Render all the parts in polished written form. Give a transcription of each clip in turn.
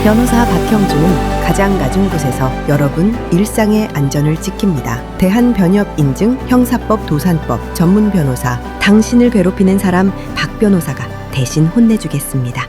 변호사 박형주는 가장 낮은 곳에서 여러분 일상의 안전을 지킵니다. 대한변협 인증 형사법 도산법 전문 변호사, 당신을 괴롭히는 사람 박 변호사가 대신 혼내주겠습니다.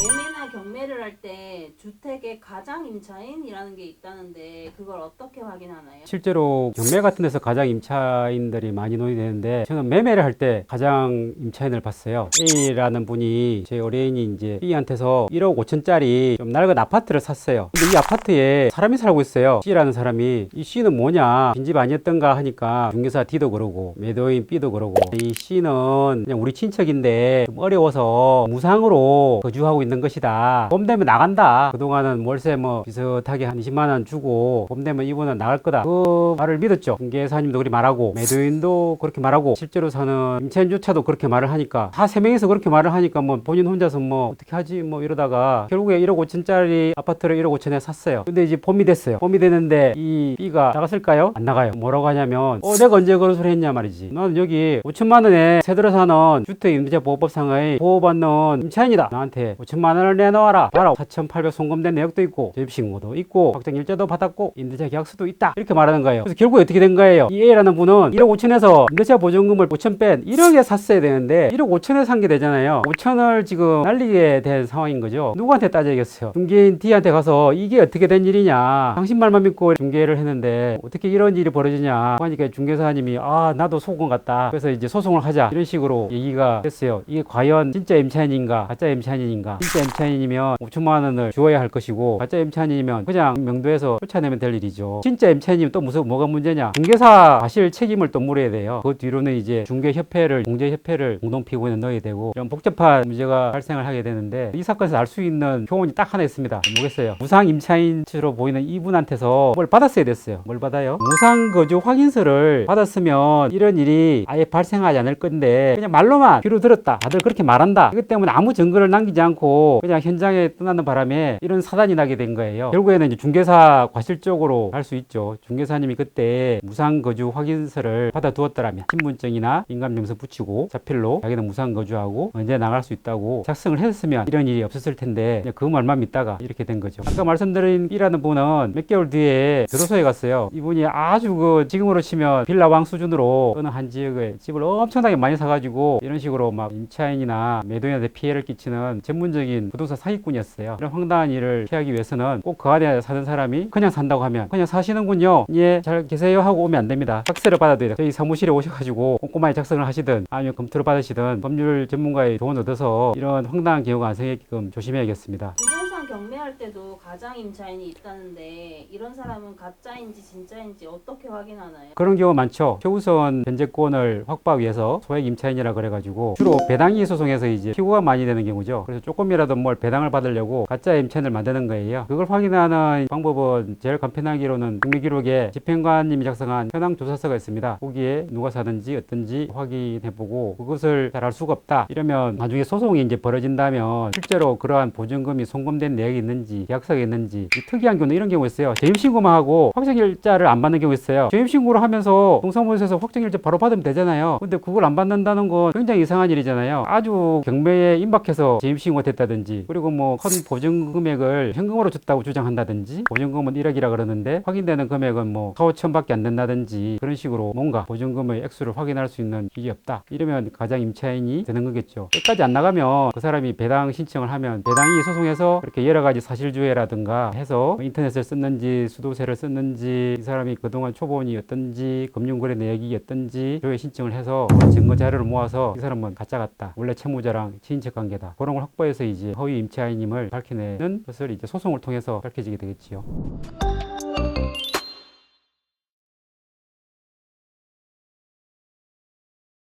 매매나 경매를 할 때 주택의 가장 임차인이라는 게 있다는데 그걸 어떻게 확인하나요? 실제로 경매 같은 데서 가장 임차인들이 많이 논의되는데, 저는 매매를 할 때 가장 임차인을 봤어요. A라는 분이, 제 의뢰인이 이제 B한테서 1억 5천짜리 좀 낡은 아파트를 샀어요. 근데 이 아파트에 사람이 살고 있어요. C라는 사람이. 이 C는 뭐냐, 빈집 아니었던가 하니까 중개사 D도 그러고 매도인 B도 그러고, 이 C는 그냥 우리 친척인데 좀 어려워서 무상으로 거주하고 있는 것이다. 봄 되면 나간다. 그동안은 월세 뭐 비슷하게 한 20만 원 주고 봄 되면 이분은 나갈 거다. 그 말을 믿었죠. 중개사님도 그렇게 말하고 매도인도 그렇게 말하고 실제로 사는 임차인조차도 그렇게 말을 하니까, 다 세 명이서 그렇게 말을 하니까 뭐 본인 혼자서 뭐 어떻게 하지 뭐 이러다가 결국에 1억 5천짜리 아파트를 1억 5천에 샀어요. 근데 이제 봄이 됐어요. 봄이 됐는데 이 B가 나갔을까요? 안 나가요. 뭐라고 하냐면, 내가 언제 그런 소리 했냐 말이지. 나는 여기 5천만 원에 새 들어 사는 주택임대차보호법상의 보호받는 임차인이다. 나한테 5천만 원을 내놓아라. 봐라, 4,800 송금된 내역도 있고 재입신고도 있고 확정일자도 받았고 임대차 계약서도 있다. 이렇게 말하는 거예요. 그래서 결국에 어떻게 된 거예요? 이 A라는 분은 1억 5천에서 임대차 보증금을 5천 뺀 1억에 샀어야 되는데 1억 5천에 산 게 되잖아요. 5천을 지금 날리게 된 상황인 거죠. 누구한테 따져야겠어요? 중개인 D한테 가서 이게 어떻게 된 일이냐, 당신 말만 믿고 중개를 했는데 어떻게 이런 일이 벌어지냐 하니까 중개사님이 나도 속은 같다. 그래서 이제 소송을 하자, 이런 식으로 얘기가 됐어요. 이게 과연 진짜 임차인인가 가짜 임차인인가. 진짜 임차인이면 5천만 원을 주어야 할 것이고, 가짜 임차인이면 그냥 명도에서 쫓아내면 될 일이죠. 진짜 임차인이면 또 뭐가 문제냐, 중개사 과실 책임을 또 물어야 돼요. 그 뒤로는 이제 중개협회를, 공제협회를 공동피고인에 넣어야 되고, 이런 복잡한 문제가 발생을 하게 되는데, 이 사건에서 알 수 있는 표본이 딱 하나 있습니다. 뭐겠어요? 무상 임차인으로 보이는 이분한테서 뭘 받았어야 됐어요. 뭘 받아요? 무상 거주 확인서를 받았으면 이런 일이 아예 발생하지 않을 건데, 그냥 말로만 귀로 들었다, 다들 그렇게 말한다, 이것 때문에 아무 증거를 남기지 않고 그냥 현장에 떠나는 바람에 이런 사단이 나게 된 거예요. 결국에는 이제 중개사 과실적으로 할 수 있죠. 중개사님이 그때 무상 거주 확인서를 받아두었더라면 신분증이나 인감증서 붙이고 자필로 자기는 무상 거주하고 언제 나갈 수 있다고 작성을 했으면 이런 일이 없었을 텐데, 그 말만 믿다가 이렇게 된 거죠. 아까 말씀드린 B라는 분은 몇 개월 뒤에 교도소에 갔어요. 이분이 아주 지금으로 치면 빌라왕 수준으로 어느 한 지역에 집을 엄청나게 많이 사가지고 이런 식으로 막 임차인이나 매도인한테 피해를 끼치는 전문적인 부동산 사기꾼이었어요. 이런 황당한 일을 피하기 위해서는 꼭 그 안에 사는 사람이 그냥 산다고 하면 그냥 사시는군요, 예, 잘 계세요 하고 오면 안 됩니다. 삭세를 받아야 돼요. 저희 사무실에 오셔가지고 꼼꼼하게 작성을 하시든 아니면 검토를 받으시든 법률 전문가의 조언을 얻어서 이런 황당한 경우가 안 생기게끔 조심해야겠습니다. 부동산 경매할 때도 가장 임차인이 있다는데 이런 사람은 가짜인지 진짜인지 어떻게 확인하나요? 그런 경우 많죠. 최우선 변제권을 확보하기 위해서 소액 임차인이라 그래가지고 주로 배당이익 소송에서 이제 피고가 많이 되는 경우죠. 그래서 조금이라도 뭘 배당을 받으려고 가짜 임차인을 만드는 거예요. 그걸 확인하는 방법은 제일 간편하기로는 경매기록에 집행관님이 작성한 현황 조사서가 있습니다. 거기에 누가 사는지 어떤지 확인해보고, 그것을 잘 알 수가 없다 이러면 나중에 소송이 이제 벌어진다면 실제로 그러한 보증금이 송금된 내역이 있는지 계약서가 있는지, 특이한 경우는 이런 경우 있어요. 재임신고만 하고 확정일자를 안 받는 경우 있어요. 재임신고를 하면서 동사무소에서 확정일자 바로 받으면 되잖아요. 근데 그걸 안 받는다는 건 굉장히 이상한 일이잖아요. 아주 경매에 임박해서 재임신고가 됐다든지, 그리고 뭐 큰 보증금액을 현금으로 줬다고 주장한다든지, 보증금은 1억이라 그러는데 확인되는 금액은 뭐 4, 5천밖에 안 된다든지, 그런 식으로 뭔가 보증금의 액수를 확인할 수 있는 길이 없다 이러면 가장 임차인이 되는 거겠죠. 끝까지 안 나가면 그 사람이 배당 신청을 하면 배당이 소송에서 그렇게 여러 가지 사실주의라든가 해서 인터넷을 썼는지 수도세를 썼는지, 이 사람이 그동안 초본이 어떤지 금융거래 내역이 어떤지 조회 신청을 해서 증거 자료를 모아서 이 사람은 가짜 같다, 원래 채무자랑 친인척 관계다, 그런 걸 확보해서 이제 허위 임차인임을 밝혀내는 것을 이제 소송을 통해서 밝혀지게 되겠지요.